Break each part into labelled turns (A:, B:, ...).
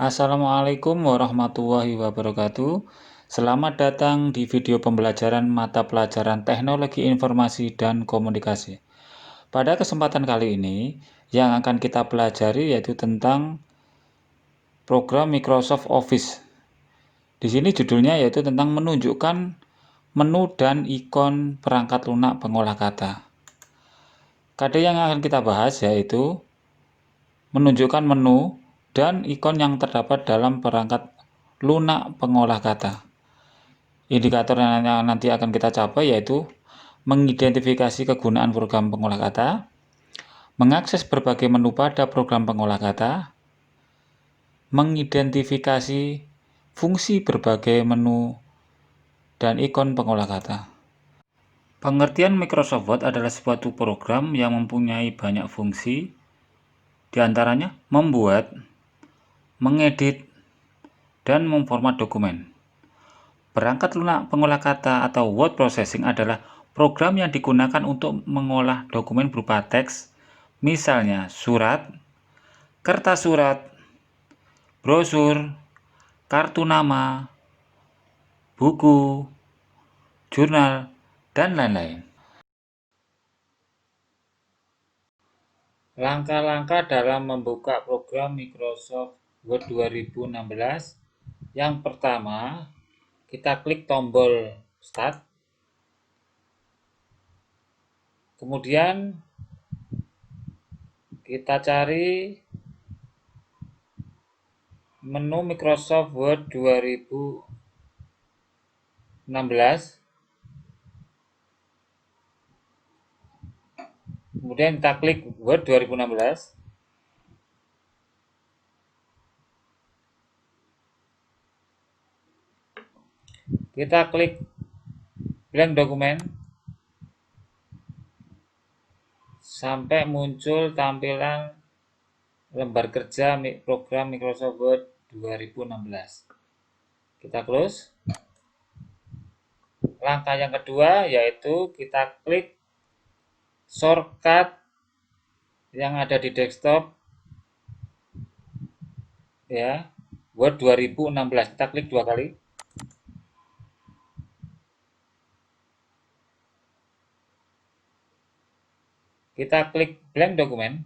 A: Assalamualaikum warahmatullahi wabarakatuh. Selamat datang di video pembelajaran mata pelajaran Teknologi Informasi dan Komunikasi. Pada kesempatan kali ini, yang akan kita pelajari yaitu tentang program Microsoft Office. Di sini judulnya yaitu tentang menunjukkan menu dan ikon perangkat lunak pengolah kata. KD yang akan kita bahas yaitu menunjukkan menu dan ikon yang terdapat dalam perangkat lunak pengolah kata. Indikator yang nanti akan kita capai yaitu mengidentifikasi kegunaan program pengolah kata, mengakses berbagai menu pada program pengolah kata, mengidentifikasi fungsi berbagai menu dan ikon pengolah kata. Pengertian Microsoft Word adalah suatu program yang mempunyai banyak fungsi, di antaranya membuat, mengedit, dan memformat dokumen. Perangkat lunak pengolah kata atau word processing adalah program yang digunakan untuk mengolah dokumen berupa teks, misalnya surat, kertas surat, brosur, kartu nama, buku, jurnal, dan lain-lain. Langkah-langkah dalam membuka program Microsoft Word 2016. Yang pertama, kita klik tombol Start. Kemudian kita cari menu Microsoft Word 2016. Kemudian kita klik Word 2016. Kita klik blank dokumen sampai muncul tampilan lembar kerja program Microsoft Word 2016. Kita close. Langkah yang kedua yaitu kita klik shortcut yang ada di desktop ya, Word 2016. Kita klik 2 kali. Kita klik blank dokumen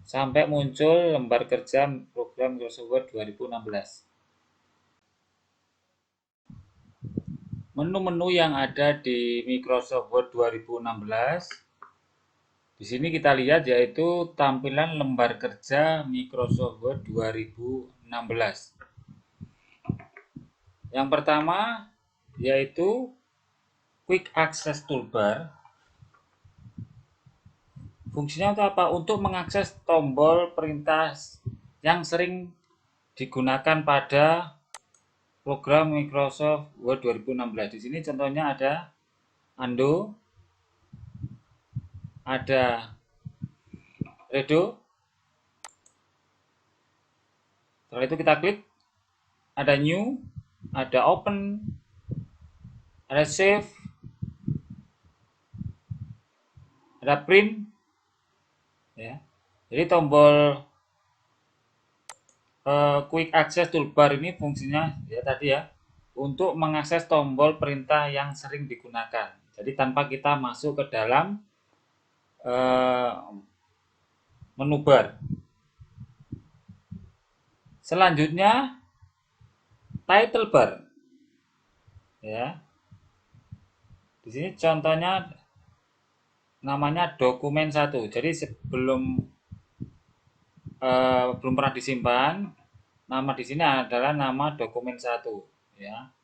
A: sampai muncul lembar kerja program Microsoft Word 2016. Menu-menu yang ada di Microsoft Word 2016. Di sini kita lihat yaitu tampilan lembar kerja Microsoft Word 2016. Yang pertama yaitu Quick Access Toolbar. Fungsinya untuk apa? Untuk mengakses tombol perintah yang sering digunakan pada program Microsoft Word 2016. Di sini contohnya ada undo, ada redo. Setelah itu kita klik, ada new, ada open, ada save, ada print. Ya. Jadi tombol Quick Access Toolbar ini fungsinya ya tadi ya untuk mengakses tombol perintah yang sering digunakan. Jadi tanpa kita masuk ke dalam menu bar. Selanjutnya title bar. Ya. Di sini contohnya namanya dokumen 1. Jadi sebelum belum pernah disimpan, nama di sini adalah nama dokumen 1 ya.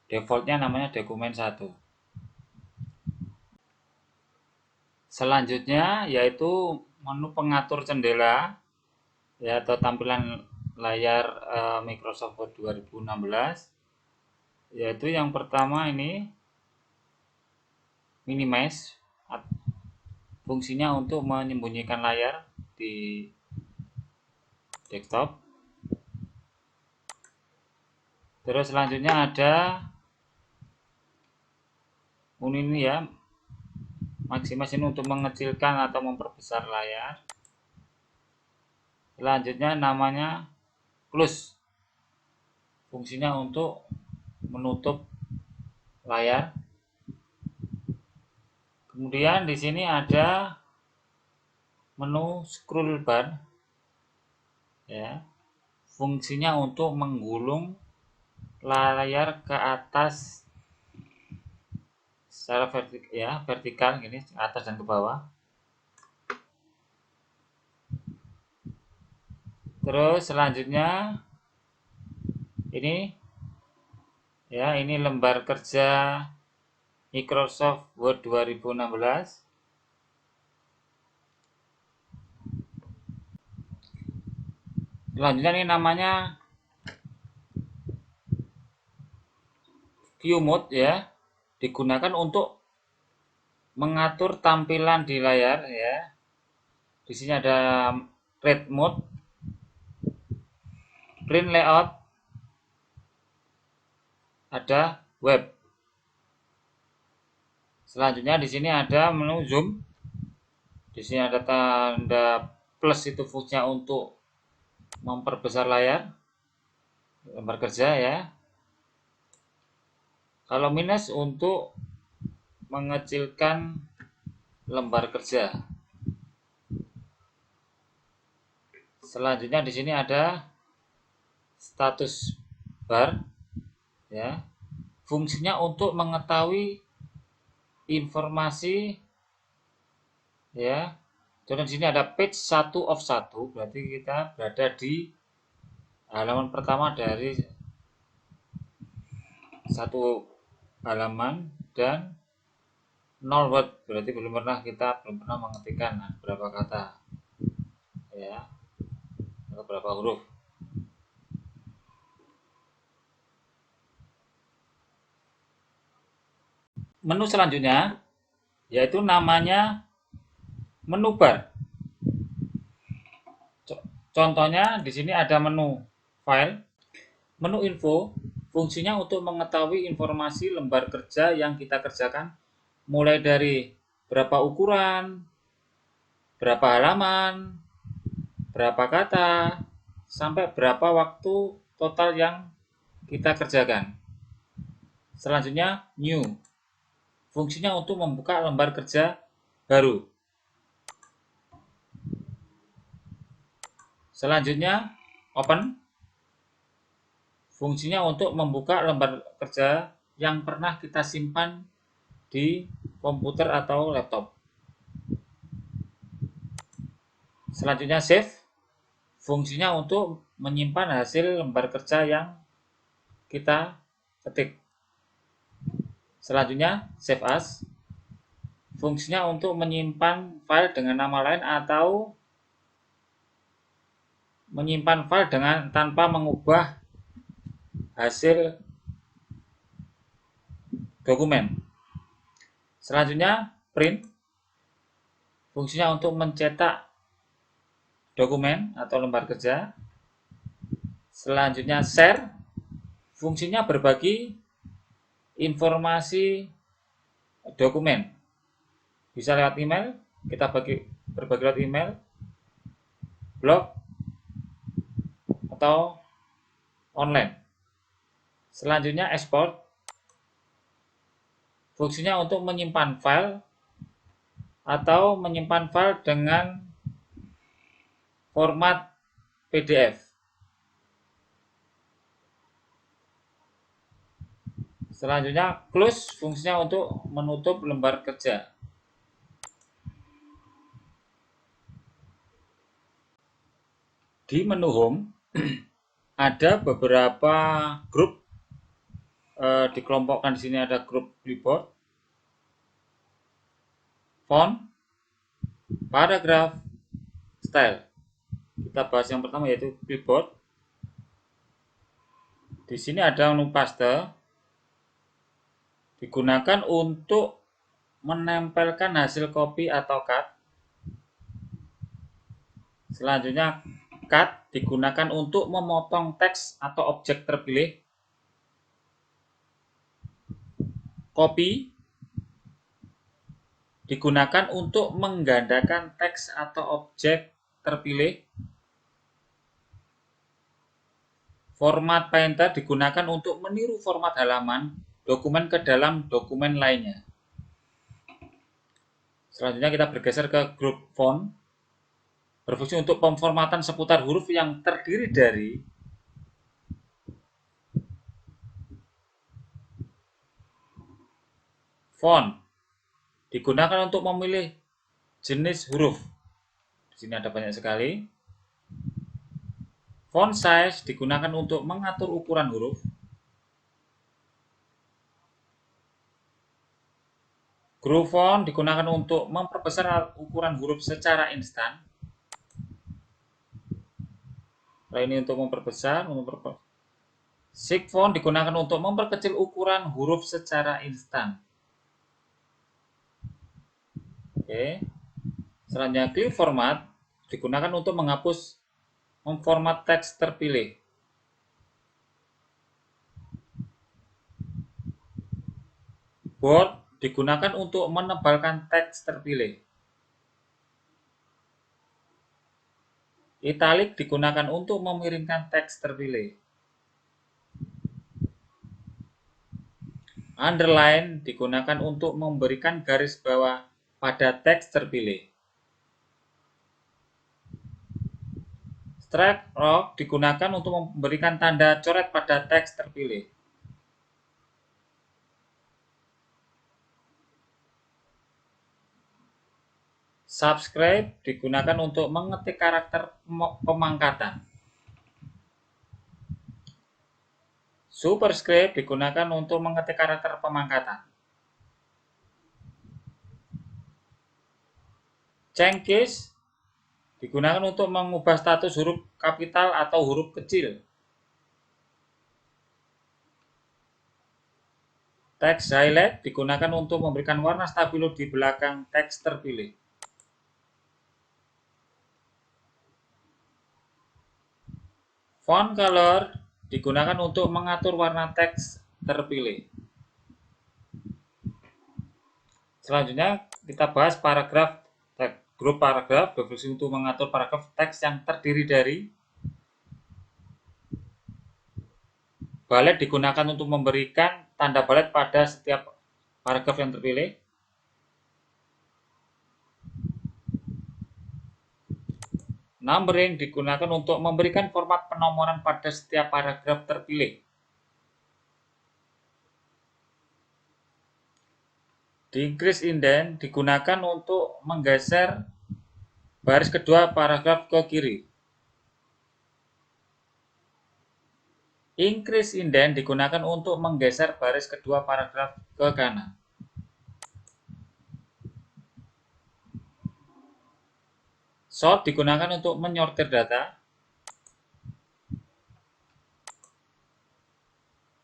A: Defaultnya namanya dokumen 1. Selanjutnya yaitu menu pengatur jendela ya atau tampilan layar Microsoft Word 2016. Yaitu yang pertama ini minimize, fungsinya untuk menyembunyikan layar di desktop. Terus selanjutnya ada ini ya, maximize ini untuk mengecilkan atau memperbesar layar. Selanjutnya namanya close. Fungsinya untuk menutup layar. Kemudian di sini ada menu scroll bar, ya. Fungsinya untuk menggulung layar ke atas secara vertikal gini, ke atas dan ke bawah. Terus selanjutnya ini ini lembar kerja Microsoft Word 2016. Selanjutnya ini namanya View Mode, ya. Digunakan untuk mengatur tampilan di layar, ya. Di sini ada Read Mode, Print Layout, ada Web. Selanjutnya di sini ada menu Zoom. Di sini ada tanda plus, itu fungsinya untuk memperbesar lembar kerja, ya. Kalau minus untuk mengecilkan lembar kerja. Selanjutnya di sini ada status bar, ya. Fungsinya untuk mengetahui informasi, ya. Dan di sini ada page 1 of 1, berarti kita berada di halaman pertama dari satu halaman, dan 0 word, berarti belum pernah mengetikkan berapa kata, ya, atau berapa huruf. Menu selanjutnya yaitu namanya menu bar. Contohnya di sini ada menu file, menu info. Fungsinya untuk mengetahui informasi lembar kerja yang kita kerjakan, mulai dari berapa ukuran, berapa halaman, berapa kata, sampai berapa waktu total yang kita kerjakan. Selanjutnya new. Fungsinya untuk membuka lembar kerja baru. Selanjutnya open. Fungsinya untuk membuka lembar kerja yang pernah kita simpan di komputer atau laptop. Selanjutnya save. Fungsinya untuk menyimpan hasil lembar kerja yang kita ketik. Selanjutnya save as. Fungsinya untuk menyimpan file dengan nama lain atau menyimpan file tanpa mengubah hasil dokumen. Selanjutnya print. Fungsinya untuk mencetak dokumen atau lembar kerja. Selanjutnya share. Fungsinya berbagi informasi dokumen. Bisa lewat email, kita berbagi lewat email, blog, atau online. Selanjutnya export. Fungsinya untuk menyimpan file atau menyimpan file dengan format PDF. Selanjutnya close. Fungsinya untuk menutup lembar kerja. Di menu home ada beberapa grup, dikelompokkan di sini ada grup clipboard, font, paragraph, style. Kita bahas yang pertama yaitu clipboard. Di sini ada menu paste, digunakan untuk menempelkan hasil copy atau cut. Selanjutnya cut digunakan untuk memotong teks atau objek terpilih. Copy digunakan untuk menggandakan teks atau objek terpilih. Format Painter digunakan untuk meniru format halaman dokumen ke dalam dokumen lainnya. Selanjutnya kita bergeser ke grup font. Berfungsi untuk pemformatan seputar huruf yang terdiri dari font. Digunakan untuk memilih jenis huruf. Di sini ada banyak sekali. Font size digunakan untuk mengatur ukuran huruf. Grow font digunakan untuk memperbesar ukuran huruf secara instan. Nah, ini untuk memperbesar. Shift font digunakan untuk memperkecil ukuran huruf secara instan. Oke. Selanjutnya, clear format digunakan untuk menghapus memformat teks terpilih. Bold digunakan untuk menebalkan teks terpilih. Italic digunakan untuk memiringkan teks terpilih. Underline digunakan untuk memberikan garis bawah pada teks terpilih. Stroke digunakan untuk memberikan tanda coret pada teks terpilih. Subscribe digunakan untuk mengetik karakter pemangkatan. Superscript digunakan untuk mengetik karakter pemangkatan. Change case digunakan untuk mengubah status huruf kapital atau huruf kecil. Text highlight digunakan untuk memberikan warna stabilo di belakang teks terpilih. Font color digunakan untuk mengatur warna teks terpilih. Selanjutnya kita bahas paragraf. Grup paragraf berfungsi untuk mengatur paragraf teks yang terdiri dari balet digunakan untuk memberikan tanda balet pada setiap paragraf yang terpilih. Numbering digunakan untuk memberikan format penomoran pada setiap paragraf terpilih. Decrease indent digunakan untuk menggeser baris kedua paragraf ke kiri. Increase indent digunakan untuk menggeser baris kedua paragraf ke kanan. Sort digunakan untuk menyortir data.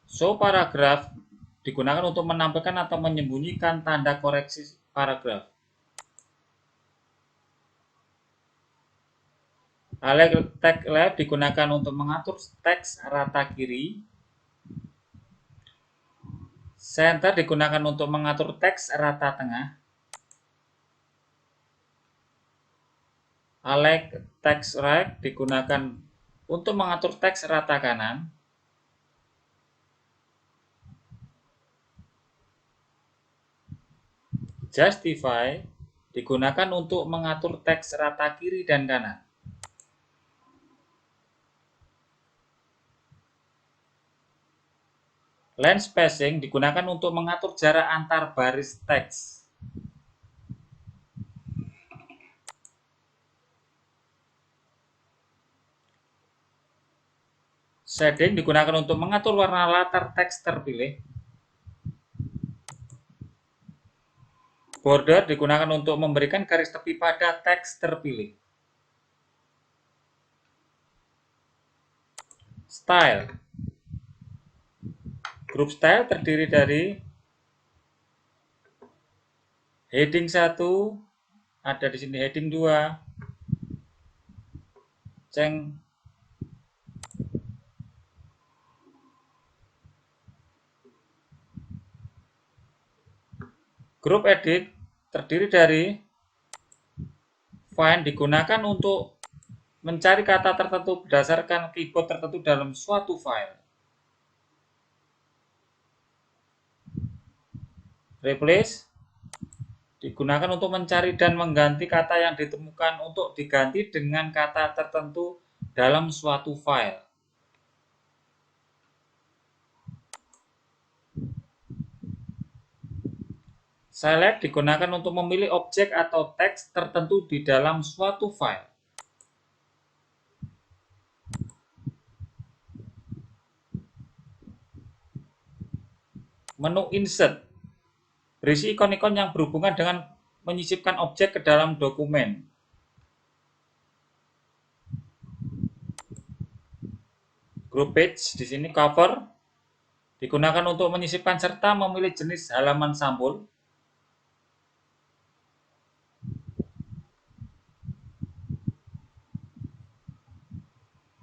A: Show paragraf digunakan untuk menampilkan atau menyembunyikan tanda koreksi paragraf. Align text left digunakan untuk mengatur teks rata kiri. Center digunakan untuk mengatur teks rata tengah. Align text right digunakan untuk mengatur teks rata kanan. Justify digunakan untuk mengatur teks rata kiri dan kanan. Line spacing digunakan untuk mengatur jarak antar baris teks. Shading digunakan untuk mengatur warna latar teks terpilih. Border digunakan untuk memberikan garis tepi pada teks terpilih. Style. Grup style terdiri dari heading 1, ada di sini heading 2, Grup edit terdiri dari font digunakan untuk mencari kata tertentu berdasarkan keyword tertentu dalam suatu file. Replace digunakan untuk mencari dan mengganti kata yang ditemukan untuk diganti dengan kata tertentu dalam suatu file. Select digunakan untuk memilih objek atau teks tertentu di dalam suatu file. Menu Insert berisi ikon-ikon yang berhubungan dengan menyisipkan objek ke dalam dokumen. Group Page di sini cover digunakan untuk menyisipkan serta memilih jenis halaman sampul.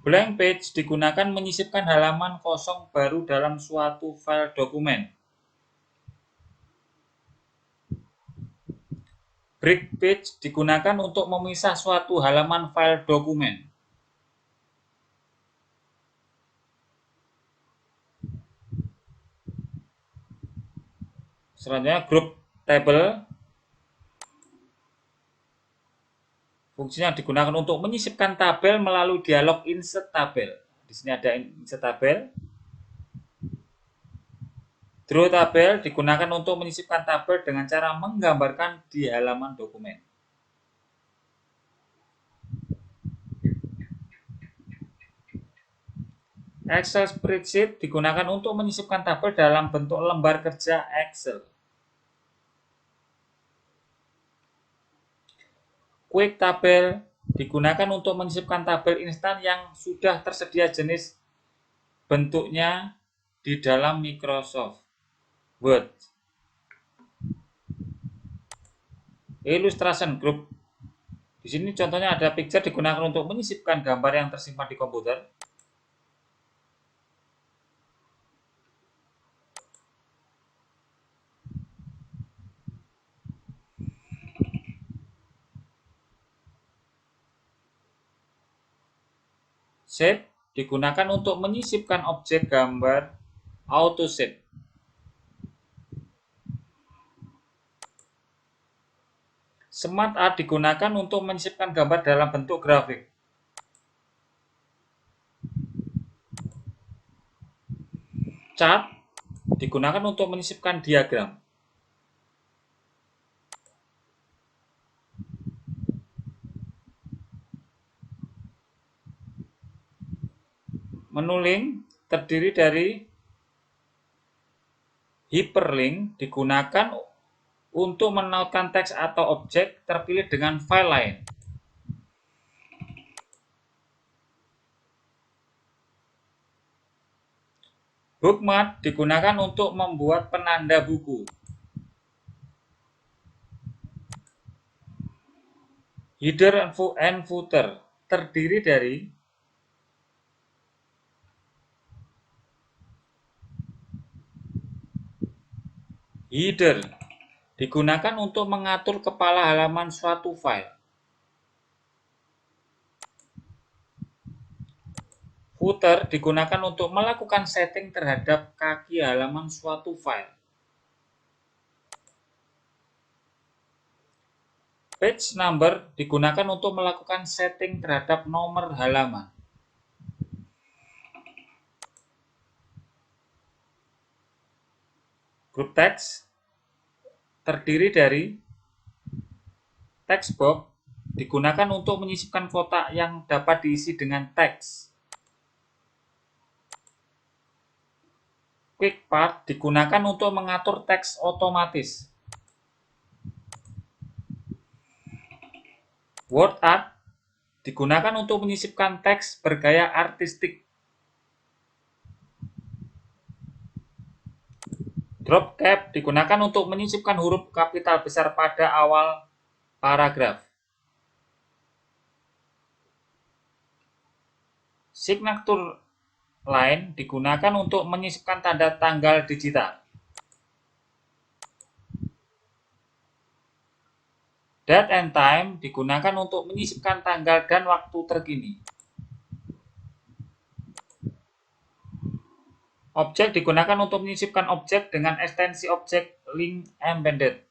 A: Blank Page digunakan menyisipkan halaman kosong baru dalam suatu file dokumen. Break Page digunakan untuk memisah suatu halaman file dokumen. Selanjutnya Group Table fungsinya digunakan untuk menyisipkan tabel melalui dialog Insert Tabel. Di sini ada Insert Tabel. Draw Tabel digunakan untuk menyisipkan tabel dengan cara menggambarkan di halaman dokumen. Excel Spreadsheet digunakan untuk menyisipkan tabel dalam bentuk lembar kerja Excel. Quick Tabel digunakan untuk menyisipkan tabel instan yang sudah tersedia jenis bentuknya di dalam Microsoft Word. Illustration Group. Di sini contohnya ada picture digunakan untuk menyisipkan gambar yang tersimpan di komputer. Shape digunakan untuk menyisipkan objek gambar auto shape. Smart Art digunakan untuk menyisipkan gambar dalam bentuk grafik. Chart digunakan untuk menyisipkan diagram. Menu link terdiri dari hyperlink digunakan untuk menautkan teks atau objek terpilih dengan file lain. Bookmark digunakan untuk membuat penanda buku. Header and footer terdiri dari header digunakan untuk mengatur kepala halaman suatu file. Footer digunakan untuk melakukan setting terhadap kaki halaman suatu file. Page number digunakan untuk melakukan setting terhadap nomor halaman. Group text terdiri dari text box digunakan untuk menyisipkan kotak yang dapat diisi dengan teks. Quick Part digunakan untuk mengatur teks otomatis. Word Art digunakan untuk menyisipkan teks bergaya artistik. Drop Cap digunakan untuk menyisipkan huruf kapital besar pada awal paragraf. Signature Line digunakan untuk menyisipkan tanda tanggal digital. Date and time digunakan untuk menyisipkan tanggal dan waktu terkini. Objek digunakan untuk menyisipkan objek dengan ekstensi objek link embedded.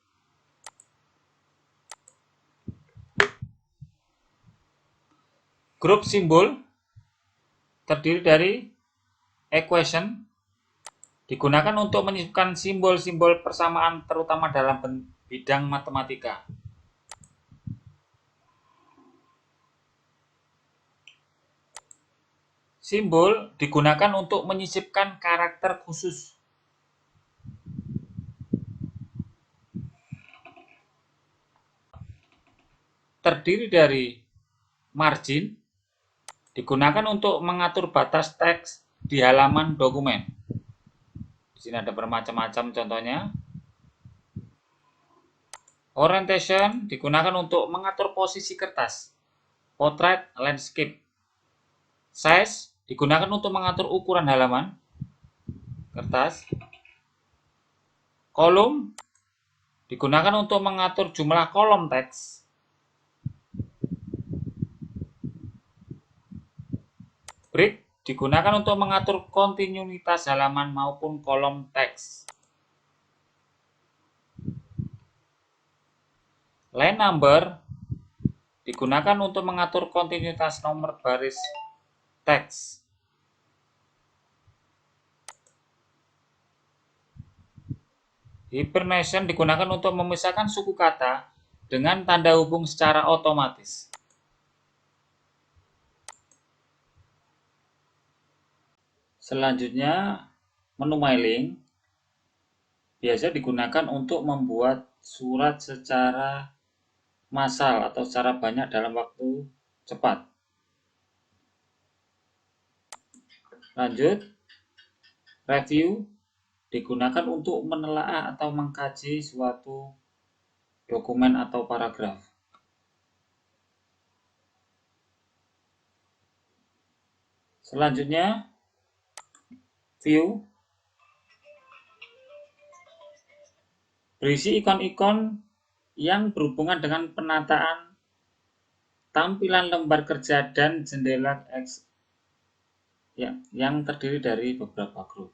A: Grup simbol terdiri dari equation digunakan untuk menyisipkan simbol-simbol persamaan terutama dalam bidang matematika. Simbol digunakan untuk menyisipkan karakter khusus. Terdiri dari margin digunakan untuk mengatur batas teks di halaman dokumen. Di sini ada bermacam-macam contohnya. Orientation digunakan untuk mengatur posisi kertas. Portrait, landscape. Size digunakan untuk mengatur ukuran halaman kertas. Kolom digunakan untuk mengatur jumlah kolom teks. Break digunakan untuk mengatur kontinuitas halaman maupun kolom teks. Line number digunakan untuk mengatur kontinuitas nomor baris teks. Hibernation digunakan untuk memisahkan suku kata dengan tanda hubung secara otomatis. Selanjutnya, menu mailing biasa digunakan untuk membuat surat secara massal atau secara banyak dalam waktu cepat. Lanjut, review digunakan untuk menelaah atau mengkaji suatu dokumen atau paragraf. Selanjutnya, view berisi ikon-ikon yang berhubungan dengan penataan tampilan lembar kerja dan jendela X yang terdiri dari beberapa grup.